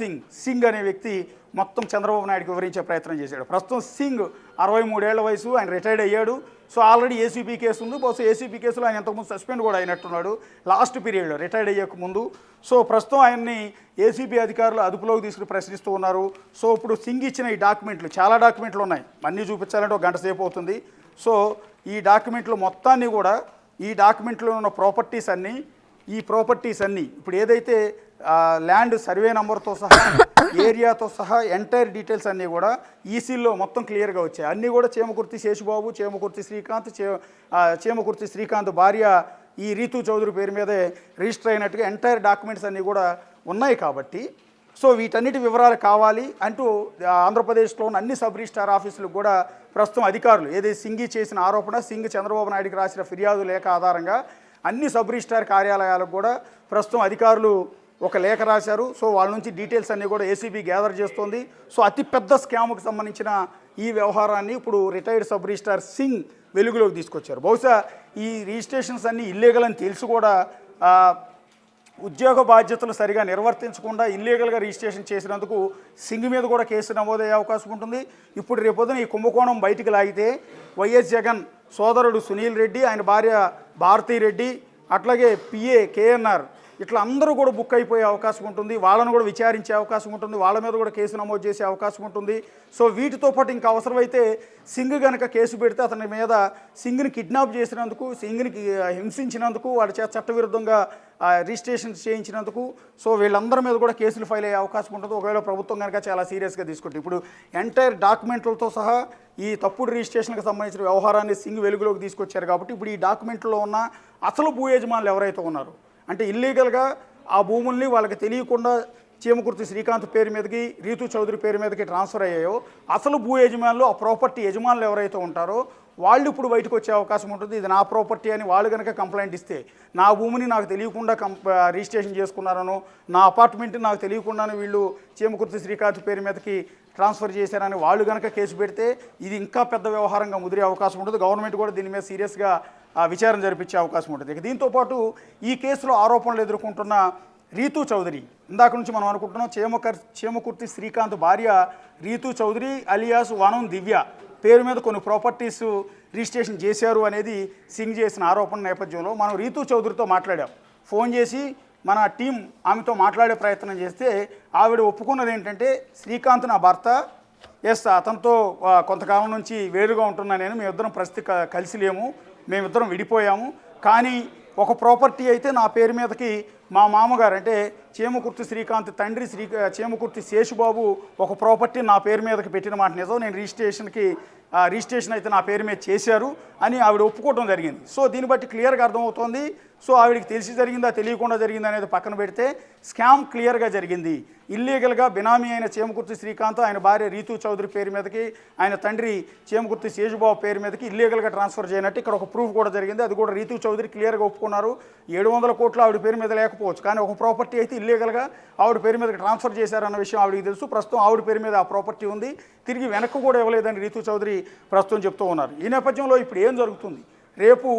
Singh అనే వ్యక్తి మొత్తం చంద్రబాబు నాయుడుకి వివరించే ప్రయత్నం చేశాడు. ప్రస్తుతం సింగ్ 63 ఏళ్ల వయసు, ఆయన రిటైర్డ్ అయ్యాడు. సో ఆల్రెడీ ఏసీబీ కేసు ఉంది, బహుశా ఏసీబీ కేసులో ఆయన ఇంతకుముందు సస్పెండ్ కూడా అయినట్టున్నాడు లాస్ట్ పీరియడ్లో రిటైర్డ్ అయ్యక ముందు. సో ప్రస్తుతం ఆయన్ని ఏసీబీ అధికారులు అదుపులోకి తీసుకుని ప్రశ్నిస్తూ ఉన్నారు. సో ఇప్పుడు సింగ్ ఇచ్చిన ఈ డాక్యుమెంట్లు, చాలా డాక్యుమెంట్లు ఉన్నాయి, అన్నీ చూపించాలంటే 1 గంట సేపు అవుతుంది. సో ఈ డాక్యుమెంట్లు మొత్తాన్ని కూడా, ఈ డాక్యుమెంట్లో ఉన్న ప్రాపర్టీస్ అన్నీ ఇప్పుడు ఏదైతే ల్యాండ్ సర్వే నెంబర్తో సహా ఏరియాతో సహా ఎంటైర్ డీటెయిల్స్ అన్నీ కూడా ఈసీల్లో మొత్తం క్లియర్గా వచ్చాయి. అన్నీ కూడా చేమకుర్తి శేషుబాబు, చేమకుర్తి శ్రీకాంత్ భార్య ఈ రీతు చౌదరి పేరు మీదే రిజిస్టర్ అయినట్టుగా ఎంటైర్ డాక్యుమెంట్స్ అన్నీ కూడా ఉన్నాయి. కాబట్టి సో వీటన్నిటి వివరాలు కావాలి అంటూ ఆంధ్రప్రదేశ్లో ఉన్న అన్ని సబ్ రిజిస్ట్రార్ ఆఫీసులకు కూడా ప్రస్తుతం అధికారులు, ఏదైతే సింగ్ చేసిన ఆరోపణ, సింగ్ చంద్రబాబు నాయుడుకి రాసిన ఫిర్యాదు లేఖ ఆధారంగా అన్ని సబ్ రిజిస్ట్రార్ కార్యాలయాలకు కూడా ప్రస్తుతం అధికారులు ఒక లేఖ రాశారు. సో వాళ్ళ నుంచి డీటెయిల్స్ అన్నీ కూడా ఏసీబీ గ్యాదర్ చేస్తోంది. సో అతిపెద్ద స్కామ్కి సంబంధించిన ఈ వ్యవహారాన్ని ఇప్పుడు రిటైర్డ్ సబ్ రిజిస్ట్రార్ సింగ్ వెలుగులోకి తీసుకొచ్చారు. బహుశా ఈ రిజిస్ట్రేషన్స్ అన్నీ ఇల్లీగల్ అని తెలిసి కూడా ఉద్యోగ బాధ్యతలు సరిగా నిర్వర్తించకుండా ఇల్లీగల్గా రిజిస్ట్రేషన్ చేసినందుకు సింగ్ మీద కూడా కేసు నమోదయ్యే అవకాశం ఉంటుంది. ఇప్పుడు రేపొద్దున ఈ కుంభకోణం బయటికి లాగితే వైఎస్ జగన్ సోదరుడు సునీల్ రెడ్డి, ఆయన భార్య భారతీ రెడ్డి, అట్లాగే పిఏ కేఎన్ఆర్ ఇట్లా అందరూ కూడా బుక్ అయిపోయే అవకాశం ఉంటుంది. వాళ్ళను కూడా విచారించే అవకాశం ఉంటుంది. వాళ్ళ మీద కూడా కేసు నమోదు చేసే అవకాశం ఉంటుంది. సో వీటితో పాటు ఇంకా అవసరమైతే సింగ్ కనుక కేసు పెడితే అతని మీద సింగ్ని కిడ్నాప్ చేసినందుకు, సింగ్ని హింసించినందుకు, వాడి చేత చట్టవిరుద్ధంగా రిజిస్ట్రేషన్ చేయించినందుకు సో వీళ్ళందరి మీద కూడా కేసులు ఫైల్ అయ్యే అవకాశం ఉంటుంది. ఒకవేళ ప్రభుత్వం కనుక చాలా సీరియస్గా తీసుకుంటే ఇప్పుడు ఎంటైర్ డాక్యుమెంట్లతో సహా ఈ తప్పుడు రిజిస్ట్రేషన్కి సంబంధించిన వ్యవహారాన్ని సింగ్ వెలుగులోకి తీసుకొచ్చారు. కాబట్టి ఇప్పుడు ఈ డాక్యుమెంట్లో ఉన్న అసలు భూ యజమానులు ఎవరైతే ఉన్నారో, అంటే ఇల్లీగల్గా ఆ భూముల్ని వాళ్ళకి తెలియకుండా చీమకుర్తి శ్రీకాంత్ పేరు మీదకి, రీతు చౌదరి పేరు మీదకి ట్రాన్స్ఫర్ అయ్యాయో అసలు భూ యజమానులు, ఆ ప్రాపర్టీ యజమానులు ఎవరైతే ఉంటారో వాళ్ళు ఇప్పుడు బయటకు వచ్చే అవకాశం ఉంటుంది. ఇది నా ప్రాపర్టీ అని వాళ్ళు కనుక కంప్లైంట్ ఇస్తే, నా భూమిని నాకు తెలియకుండా రిజిస్ట్రేషన్ చేసుకున్నారనో, నా అపార్ట్మెంట్ని నాకు తెలియకుండానే వీళ్ళు చీమకుర్తి శ్రీకాంత్ పేరు మీదకి ట్రాన్స్ఫర్ చేశారని వాళ్ళు కనుక కేసు పెడితే ఇది ఇంకా పెద్ద వ్యవహారంగా ముదిరే అవకాశం ఉంటుంది. గవర్నమెంట్ కూడా దీని మీద సీరియస్గా విచారణ జరిపించే అవకాశం ఉంటుంది. ఇక దీంతోపాటు ఈ కేసులో ఆరోపణలు ఎదుర్కొంటున్న రీతూ చౌదరి, ఇందాక నుంచి మనం అనుకుంటున్నాం చీమకుర్తి శ్రీకాంత్ భార్య రీతూ చౌదరి అలియాస్ వనం దివ్య పేరు మీద కొన్ని ప్రాపర్టీస్ రిజిస్ట్రేషన్ చేశారు అనేది సింగ్ చేసిన ఆరోపణ నేపథ్యంలో మనం రీతూ చౌదరితో మాట్లాడాం. ఫోన్ చేసి మన టీం ఆమెతో మాట్లాడే ప్రయత్నం చేస్తే ఆవిడ ఒప్పుకున్నది ఏంటంటే, శ్రీకాంత్ నా భర్త, ఎస్ అతనితో కొంతకాలం నుంచి వేరుగా ఉంటున్నా నేను, మేమిద్దరం ప్రస్తుతం కలిసి లేము, మేమిద్దరం విడిపోయాము, కానీ ఒక ప్రాపర్టీ అయితే నా పేరు మీదకి మా మామగారు అంటే చీమకుర్తి శ్రీకాంత్ తండ్రి చీమకుర్తి శేషుబాబు ఒక ప్రాపర్టీ నా పేరు మీదకి పెట్టిన మాట నిజం, నేను రిజిస్ట్రేషన్ అయితే నా పేరు మీద చేశారు అని ఆవిడ ఒప్పుకోవడం జరిగింది. సో దీన్ని బట్టి క్లియర్గా అర్థమవుతోంది. సో ఆవిడకి తెలిసి జరిగిందా తెలియకుండా జరిగిందా అనేది పక్కన పెడితే స్కామ్ క్లియర్గా జరిగింది. ఇల్లీగల్గా బినామీ అయిన చీమకుర్తి శ్రీకాంత్, ఆయన భార్య రీతూ చౌదరి పేరు మీదకి, ఆయన తండ్రి చీమకుర్తి శేషుబాబు పేరు మీదకి ఇల్లీగల్గా ట్రాన్స్ఫర్ చేయనట్టు ఇక్కడ ఒక ప్రూఫ్ కూడా జరిగింది. అది కూడా రీతూ చౌదరి క్లియర్గా ఒప్పుకున్నారు. 700 కోట్లు ఆవిడ పేరు మీద లేకపోవచ్చు, కానీ ఒక ప్రాపర్టీ అయితే ఇల్లీగల్గా ఆవిడ పేరు మీదకి ట్రాన్స్ఫర్ చేశారన్న విషయం ఆవిడకి తెలుసు. ప్రస్తుతం ఆవిడ పేరు మీద ఆ ప్రాపర్టీ ఉంది, తిరిగి వెనక్కు కూడా ఇవ్వలేదని రీతూ చౌదరి ప్రస్తుతం చెప్తూ ఉన్నారు. ఈ నేపథ్యంలో ఇప్పుడు ఏం జరుగుతుంది, రేపు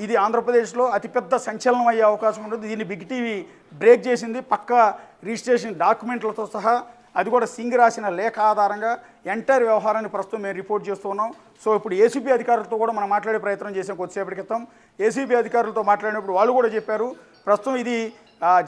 ఇది ఆంధ్రప్రదేశ్లో అతిపెద్ద సంచలనం అయ్యే అవకాశం ఉంటుంది. దీన్ని బిగ్ టీవీ బ్రేక్ చేసింది పక్కా రిజిస్ట్రేషన్ డాక్యుమెంట్లతో సహా. అది కూడా సింగ్ రాసిన లేఖ ఆధారంగా ఎంటైర్ వ్యవహారాన్ని ప్రస్తుతం మేము రిపోర్ట్ చేస్తూ ఉన్నాం. సో ఇప్పుడు ఏసీబీ అధికారులతో కూడా మనం మాట్లాడే ప్రయత్నం చేసాం కొద్దిసేపటి క్రితం. ఏసీబీ అధికారులతో మాట్లాడినప్పుడు వాళ్ళు కూడా చెప్పారు, ప్రస్తుతం ఇది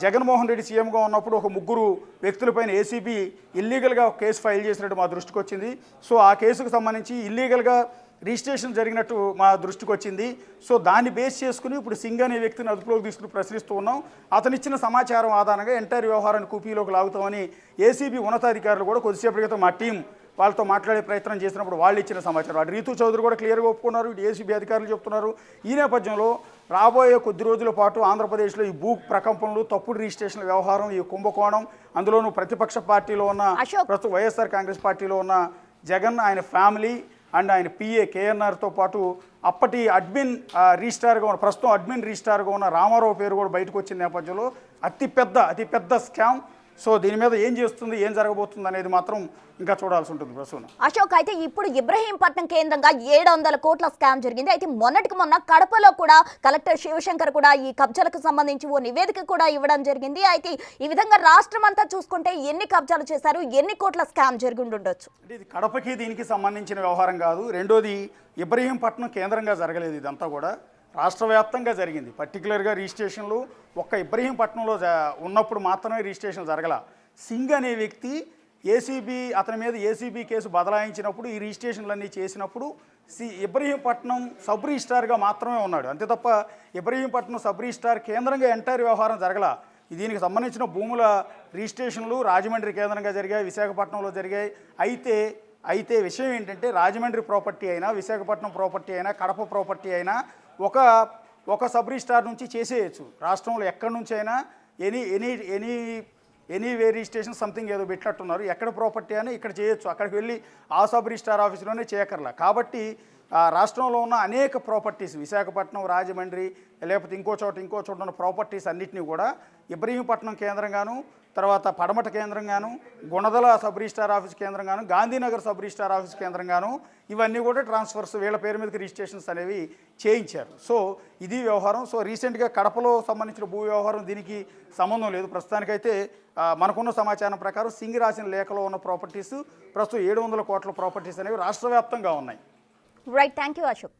జగన్మోహన్ రెడ్డి సీఎంగా ఉన్నప్పుడు ఒక 3 వ్యక్తులపైన ఏసీబీ ఇల్లీగల్గా కేసు ఫైల్ చేసినట్టు మా దృష్టికి వచ్చింది. సో ఆ కేసుకు సంబంధించి ఇల్లీగల్గా రిజిస్ట్రేషన్ జరిగినట్టు మా దృష్టికి వచ్చింది. సో దాన్ని బేస్ చేసుకుని ఇప్పుడు సింగ్ అనే వ్యక్తిని అదుపులోకి తీసుకుని ప్రశ్నిస్తూ ఉన్నాం. అతనిచ్చిన సమాచారం ఆధారంగా ఎంటైర్ వ్యవహారాన్ని కూపీలోకి లాగుతామని ఏసీబీ ఉన్నతాధికారులు కూడా కొద్దిసేపటి క్రితం మా టీం వాళ్ళతో మాట్లాడే ప్రయత్నం చేసినప్పుడు వాళ్ళు ఇచ్చిన సమాచారం. అటు రీతూ చౌదరి కూడా క్లియర్గా ఒప్పుకున్నారు, ఇటు ఏసీబీ అధికారులు చెప్తున్నారు. ఈ నేపథ్యంలో రాబోయే కొద్ది రోజుల పాటు ఆంధ్రప్రదేశ్లో ఈ భూ ప్రకంపనలు, తప్పుడు రిజిస్ట్రేషన్ల వ్యవహారం, ఈ కుంభకోణం, అందులోనూ ప్రతిపక్ష పార్టీలో ఉన్న ప్రస్తుతం వైఎస్ఆర్ కాంగ్రెస్ పార్టీలో ఉన్న జగన్, ఆయన ఫ్యామిలీ అండ్ ఆయన పిఏ కేఎన్ఆర్తో పాటు అప్పటి అడ్మిన్ రిజిస్ట్రార్గా ఉన్న, ప్రస్తుతం అడ్మిన్ రిజిస్ట్రార్గా ఉన్న రామారావు పేరు కూడా బయటకు వచ్చిన నేపథ్యంలో అతిపెద్ద స్కామ్. సో దీని మీద ఏం చేస్తుంది, ఏం జరగబోతుంది అనేది మాత్రం ఇంకా చూడాల్సి ఉంటుంది. ప్రస్తుతం అశోక్, అయితే ఇప్పుడు ఇబ్రహీంపట్నం కేంద్రంగా 700 కోట్ల స్కామ్ జరిగింది. అయితే మొన్నటికి మొన్న కడపలో కూడా కలెక్టర్ శివశంకర్ కూడా ఈ కబ్జాలకు సంబంధించి ఓ నివేదిక కూడా ఇవ్వడం జరిగింది. అయితే ఈ విధంగా రాష్ట్రం అంతా చూసుకుంటే ఎన్ని కబ్జాలు చేశారు, ఎన్ని కోట్ల స్కామ్ జరిగి ఉండొచ్చు? అంటే ఇది కడపకి దీనికి సంబంధించిన వ్యవహారం కాదు. రెండోది ఇబ్రహీంపట్నం కేంద్రంగా జరగలేదు, ఇదంతా కూడా రాష్ట్ర వ్యాప్తంగా జరిగింది. పర్టికులర్గా రిజిస్ట్రేషన్లు ఒక్క ఇబ్రహీంపట్నంలో ఉన్నప్పుడు మాత్రమే రిజిస్ట్రేషన్ జరగల. సింగ్ అనే వ్యక్తి అతని మీద ఏసీబీ కేసు బదలాయించినప్పుడు, ఈ రిజిస్ట్రేషన్లన్నీ చేసినప్పుడు ఇబ్రహీంపట్నం సబ్ రిజిస్ట్రార్గా మాత్రమే ఉన్నాడు. అంతే తప్ప ఇబ్రహీంపట్నం సబ్ రిజిస్ట్రార్ కేంద్రంగా ఎంటైర్ వ్యవహారం జరగల. దీనికి సంబంధించిన భూముల రిజిస్ట్రేషన్లు రాజమండ్రి కేంద్రంగా జరిగాయి, విశాఖపట్నంలో జరిగాయి. అయితే విషయం ఏంటంటే, రాజమండ్రి ప్రాపర్టీ అయినా, విశాఖపట్నం ప్రాపర్టీ అయినా, కడప ప్రాపర్టీ అయినా ఒక సబ్ రిజిస్ట్రార్ నుంచి చేసేయచ్చు. రాష్ట్రంలో ఎక్కడి నుంచి అయినా ఎనీ రిజిస్ట్రేషన్ సంథింగ్ ఏదో పెట్టినట్టున్నారు. ఎక్కడ ప్రాపర్టీ అని ఇక్కడ చేయొచ్చు, అక్కడికి వెళ్ళి ఆ సబ్ రిజిస్ట్రార్ ఆఫీసులోనే చేయకర్లా. కాబట్టి రాష్ట్రంలో ఉన్న అనేక ప్రాపర్టీస్, విశాఖపట్నం, రాజమండ్రి, లేకపోతే ఇంకో చోట ఉన్న ప్రాపర్టీస్ అన్నింటినీ కూడా ఇబ్రహీంపట్నం కేంద్రంగాను, తర్వాత పడమట కేంద్రంగాను, గుణదల సబ్ రిజిస్ట్రార్ ఆఫీస్ కేంద్రంగాను, గాంధీనగర్ సబ్ రిజిస్ట్రార్ ఆఫీస్ కేంద్రంగాను ఇవన్నీ కూడా ట్రాన్స్ఫర్స్ వీళ్ళ పేరు మీదకి రిజిస్ట్రేషన్స్ అనేవి చేయించారు. సో ఇది వ్యవహారం. సో రీసెంట్గా కడపలో సంబంధించిన భూ వ్యవహారం దీనికి సంబంధం లేదు. ప్రస్తుతానికైతే మనకున్న సమాచారం ప్రకారం సింగ్ రాసిన లేఖలో ఉన్న ప్రాపర్టీస్ ప్రస్తుతం 700 కోట్ల ప్రాపర్టీస్ అనేవి రాష్ట్ర వ్యాప్తంగా ఉన్నాయి. Right, thank you Ashok.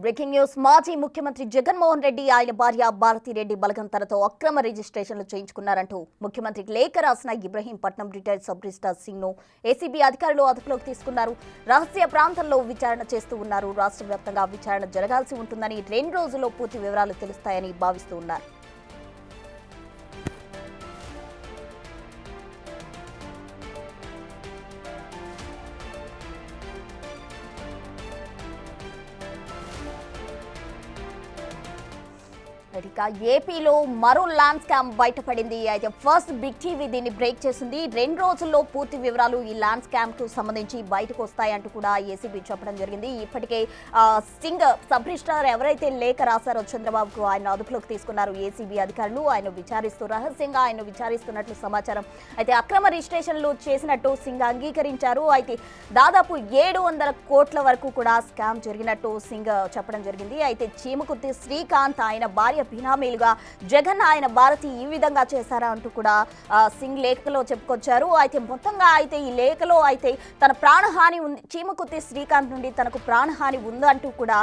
Breaking news. మాజీ ముఖ్యమంత్రి జగన్మోహన్ రెడ్డి ఆయన భార్య భారతిరెడ్డి బలగం తనతో అక్రమ రిజిస్ట్రేషన్లు చేయించుకున్నారంటూ ముఖ్యమంత్రికి లేఖ రాసిన Ibrahimpatnam retired sub registrar Singh ను ఏసీబీ అధికారులు అదుపులోకి తీసుకున్నారు. రహస్య ప్రాంతంలో విచారణ చేస్తూ ఉన్నారు. రాష్ట్ర వ్యాప్తంగా విచారణ జరగాల్సి ఉంటుందని 2 రోజుల్లో పూర్తి వివరాలు తెలుస్తాయని భావిస్తూ ఉన్నారు. ఇక ఏపీలో మరో ల్యాండ్ స్కామ్ బయటపడింది. అయితే ఫస్ట్ బిగ్ టీవీ దీన్ని బ్రేక్ చేసింది. 2 రోజుల్లో పూర్తి వివరాలు ఈ ల్యాండ్ స్కామ్ కు సంబంధించి బయటకు వస్తాయంటూ కూడా ఏసీబీ చెప్పడం జరిగింది. ఇప్పటికే సింగ్ సబ్ రిజిస్ట్రార్ ఎవరైతే లేఖ రాశారో చంద్రబాబుకు ఆయన అదుపులోకి తీసుకున్నారు ఏసీబీ అధికారులు. ఆయన రహస్యంగా ఆయన విచారిస్తున్నట్లు సమాచారం. అయితే అక్రమ రిజిస్ట్రేషన్లు చేసినట్టు సింగ్ అంగీకరించారు. అయితే దాదాపు 700 కోట్ల వరకు కూడా స్కామ్ జరిగినట్టు సింగ్ చెప్పడం జరిగింది. అయితే చీమకుర్తి శ్రీకాంత్ ఆయన భార్య బినామీలుగా జగన్ ఆయన భారతి ఈ విధంగా చేశారా అంటూ కూడా సింగ్ లేఖలో చెప్పుకొచ్చారు. అయితే మొత్తంగా అయితే ఈ లేఖలో అయితే తన ప్రాణహాని ఉంది, చీమకుర్తి శ్రీకాంత్ నుండి తనకు ప్రాణహాని ఉందంటూ కూడా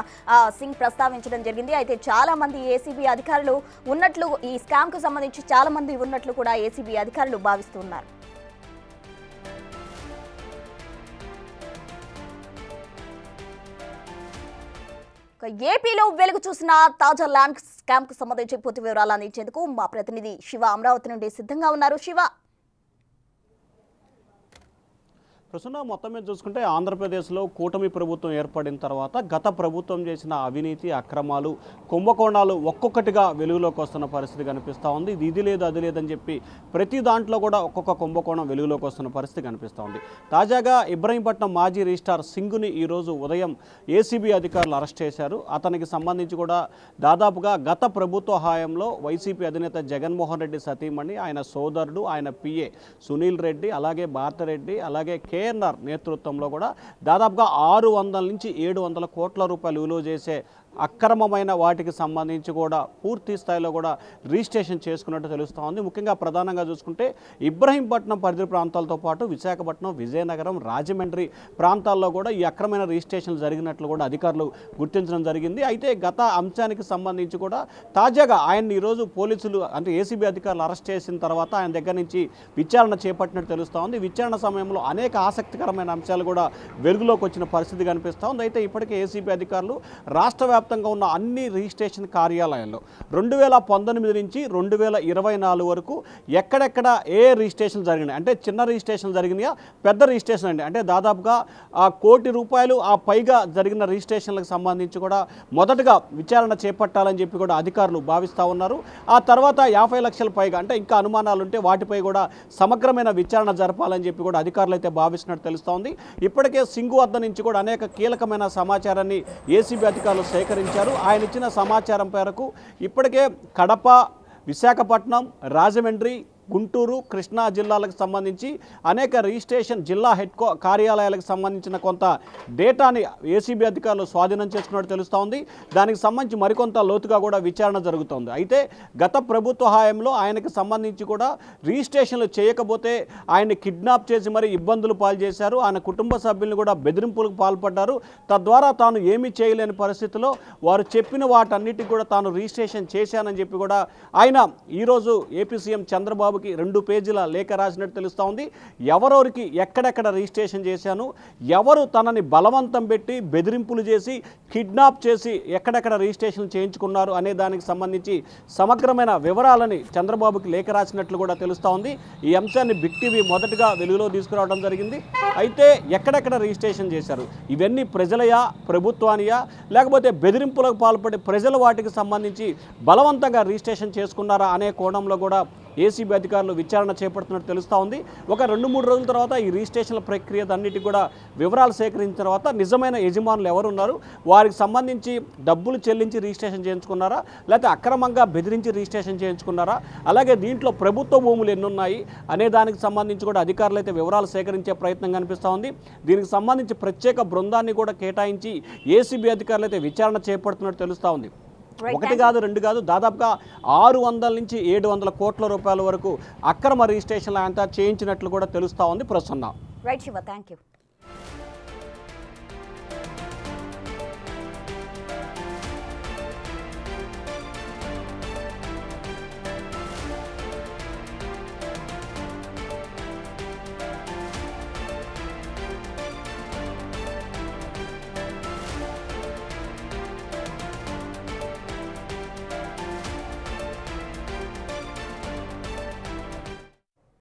సింగ్ ప్రస్తావించడం జరిగింది. అయితే చాలా మంది ఏసీబీ అధికారులు ఉన్నట్లు, ఈ స్కామ్ కు సంబంధించి చాలా మంది ఉన్నట్లు కూడా ఏసీబీ అధికారులు భావిస్తున్నారు. ఏపీలో వెలుగు చూసిన తాజా ల్యాండ్ స్కామ్ కు సంబంధించి పూర్తి వివరాలు అందించేందుకు మా ప్రతినిధి శివ అమరావతి నుండి సిద్ధంగా ఉన్నారు. శివ, ప్రస్తుతం మొత్తం మీద చూసుకుంటే ఆంధ్రప్రదేశ్లో కూటమి ప్రభుత్వం ఏర్పడిన తర్వాత గత ప్రభుత్వం చేసిన అవినీతి, అక్రమాలు, కుంభకోణాలు ఒక్కొక్కటిగా వెలుగులోకి వస్తున్న పరిస్థితి కనిపిస్తూ ఉంది. ఇది లేదు అది లేదని చెప్పి ప్రతి దాంట్లో కూడా ఒక్కొక్క కుంభకోణం వెలుగులోకి వస్తున్న పరిస్థితి కనిపిస్తూ ఉంది. తాజాగా ఇబ్రహీంపట్నం మాజీ రిజిస్ట్రార్ సింగ్ని ఈరోజు ఉదయం ఏసీబీ అధికారులు అరెస్ట్ చేశారు. అతనికి సంబంధించి కూడా దాదాపుగా గత ప్రభుత్వ హయాంలో వైసీపీ అధినేత జగన్మోహన్ రెడ్డి సతీమణి, ఆయన సోదరుడు, ఆయన పిఏ సునీల్ రెడ్డి, అలాగే భారతిరెడ్డి, అలాగే కేఎన్ఆర్ నేతృత్వంలో కూడా దాదాపుగా 600 నుంచి 700 కోట్ల రూపాయలు విలువ చేసే అక్రమమైన వాటికి సంబంధించి కూడా పూర్తి స్థాయిలో కూడా రిజిస్ట్రేషన్ చేసుకున్నట్టు తెలుస్తూ ఉంది. ముఖ్యంగా ప్రధానంగా చూసుకుంటే ఇబ్రహీంపట్నం పరిధి ప్రాంతాలతో పాటు విశాఖపట్నం, విజయనగరం, రాజమండ్రి ప్రాంతాల్లో కూడా ఈ అక్రమమైన రిజిస్ట్రేషన్లు జరిగినట్లు కూడా అధికారులు గుర్తించడం జరిగింది. అయితే గత అంశానికి సంబంధించి కూడా తాజాగా ఆయన్ని ఈరోజు పోలీసులు అంటే ఏసీబీ అధికారులు అరెస్ట్ చేసిన తర్వాత ఆయన దగ్గర నుంచి విచారణ చేపట్టినట్టు తెలుస్తూ ఉంది. విచారణ సమయంలో అనేక ఆసక్తికరమైన అంశాలు కూడా వెలుగులోకి వచ్చిన పరిస్థితి కనిపిస్తూ ఉంది. అయితే ఇప్పటికే ఏసీబీ అధికారులు రాష్ట్ర వ్యాప్తంగా ఉన్న అన్ని రిజిస్ట్రేషన్ కార్యాలయాల్లో 2019 నుంచి 2024 వరకు ఎక్కడెక్కడ ఏ రిజిస్ట్రేషన్ జరిగినాయి, అంటే చిన్న రిజిస్ట్రేషన్ జరిగినాయా, పెద్ద రిజిస్ట్రేషన్ అండి, అంటే దాదాపుగా ₹1 కోటి ఆ పైగా జరిగిన రిజిస్ట్రేషన్లకు సంబంధించి కూడా మొదటగా విచారణ చేపట్టాలని చెప్పి కూడా అధికారులు భావిస్తూ ఉన్నారు. ఆ తర్వాత 50 లక్షల పైగా అంటే ఇంకా అనుమానాలు ఉంటే వాటిపై కూడా సమగ్రమైన విచారణ జరపాలని చెప్పి కూడా అధికారులు అయితే భావిస్తున్నట్టు తెలుస్తోంది. ఇప్పటికే సింగ్ వద్ద నుంచి కూడా అనేక కీలకమైన సమాచారాన్ని ఏసీబీ అధికారులు సేకరించారు. ఆయన ఇచ్చిన సమాచారం మేరకు ఇప్పటికే కడప, విశాఖపట్నం, రాజమండ్రి, గుంటూరు, కృష్ణా జిల్లాలకు సంబంధించి అనేక రిజిస్ట్రేషన్ జిల్లా కార్యాలయాలకు సంబంధించిన కొంత డేటాని ఏసీబీ అధికారులు స్వాధీనం చేసుకున్నట్టు తెలుస్తూ ఉంది. దానికి సంబంధించి మరికొంత లోతుగా కూడా విచారణ జరుగుతోంది. అయితే గత ప్రభుత్వ హయాంలో ఆయనకు సంబంధించి కూడా రిజిస్ట్రేషన్లు చేయకపోతే ఆయన్ని కిడ్నాప్ చేసి మరి ఇబ్బందులు పాలు చేశారు. ఆయన కుటుంబ సభ్యులను కూడా బెదిరింపులకు పాల్పడ్డారు. తద్వారా తాను ఏమీ చేయలేని పరిస్థితిలో వారు చెప్పిన వాటన్నిటికి కూడా తాను రిజిస్ట్రేషన్ చేశానని చెప్పి కూడా ఆయన ఈరోజు ఏపీ సీఎం చంద్రబాబు చంద్రబాబుకి 2 పేజీల లేఖ రాసినట్టు తెలుస్తూ ఉంది. ఎవరెవరికి ఎక్కడెక్కడ రిజిస్ట్రేషన్ చేశాను, ఎవరు తనని బలవంతం పెట్టి బెదిరింపులు చేసి కిడ్నాప్ చేసి ఎక్కడెక్కడ రిజిస్ట్రేషన్ చేయించుకున్నారు అనే దానికి సంబంధించి సమగ్రమైన వివరాలని చంద్రబాబుకి లేఖ రాసినట్లు కూడా తెలుస్తూ ఉంది. ఈ అంశాన్ని బిగ్ టీవీ మొదటగా వెలుగులో తీసుకురావడం జరిగింది. అయితే ఎక్కడెక్కడ రిజిస్ట్రేషన్ చేశారు, ఇవన్నీ ప్రజలయా, ప్రభుత్వానియా, లేకపోతే బెదిరింపులకు పాల్పడే ప్రజల వాటికి సంబంధించి బలవంతంగా రిజిస్ట్రేషన్ చేసుకున్నారా అనే కోణంలో కూడా ఏసీబీ అధికారులు విచారణ చేపడుతున్నట్టు తెలుస్తూ ఉంది. ఒక 2-3 రోజుల తర్వాత ఈ రిజిస్ట్రేషన్ల ప్రక్రియ అన్నిటికీ కూడా వివరాలు సేకరించిన తర్వాత నిజమైన యజమానులు ఎవరున్నారు, వారికి సంబంధించి డబ్బులు చెల్లించి రిజిస్ట్రేషన్ చేయించుకున్నారా, లేకపోతే అక్రమంగా బెదిరించి రిజిస్ట్రేషన్ చేయించుకున్నారా, అలాగే దీంట్లో ప్రభుత్వ భూములు ఎన్నున్నాయి అనే దానికి సంబంధించి కూడా అధికారులు అయితే వివరాలు సేకరించే ప్రయత్నం కనిపిస్తూ ఉంది. దీనికి సంబంధించి ప్రత్యేక బృందాన్ని కూడా కేటాయించి ఏసీబీ అధికారులు అయితే విచారణ చేపడుతున్నట్టు తెలుస్తూ ఉంది. 1 కాదు 2 కాదు, దాదాపుగా 600 నుంచి 700 కోట్ల రూపాయల వరకు అక్రమ రిజిస్ట్రేషన్లు అంతా చేయించినట్లు కూడా తెలుస్తూ ఉంది. Prasanna. Right Shiva, thank you.